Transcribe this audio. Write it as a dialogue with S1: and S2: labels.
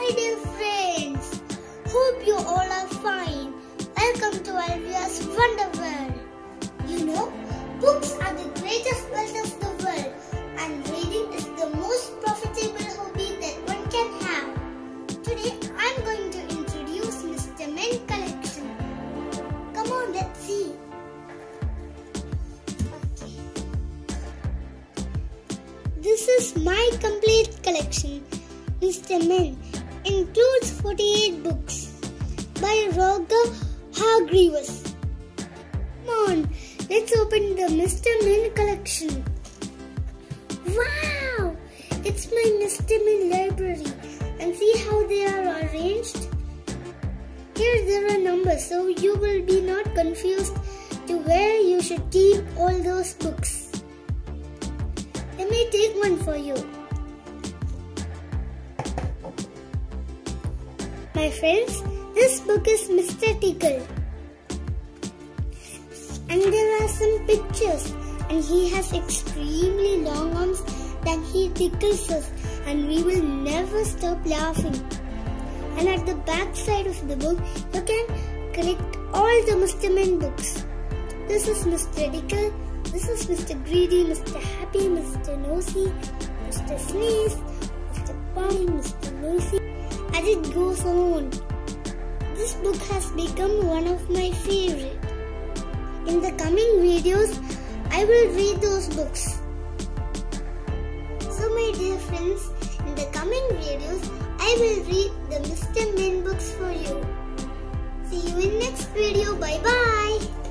S1: My dear friends, hope you all are fine. Welcome to Alvia's Wonder World. You know, books are the greatest wealth of the world, and reading is the most profitable hobby that one can have. Today, I'm going to introduce Mr.Men collection. Come on, let's see. Okay. This is my complete collection. Mr.Men includes 48 books by Hargreaves. Come on, let's open the Mr.Men collection. Wow! It's my Mr.Men library, and see how they are arranged? Here there are numbers, so you will be not confused to where you should keep all those books. Let me take one for you. My friends, this book is Mr. Tickle. And there are some pictures, and he has extremely long arms that he tickles us, and we will never stop laughing. And at the back side of the book, you can collect all the Mr.Men books. This is Mr. Tickle, this is Mr. Greedy, Mr. Happy, Mr. Nosy, Mr. Sneeze, Mr. Pommy, Mr. Nosy. As it goes on, this book has become one of my favorite. In the coming videos, I will read those books. So my dear friends, in the coming videos, I will read the Mr.Men books for you. See you in next video. Bye bye.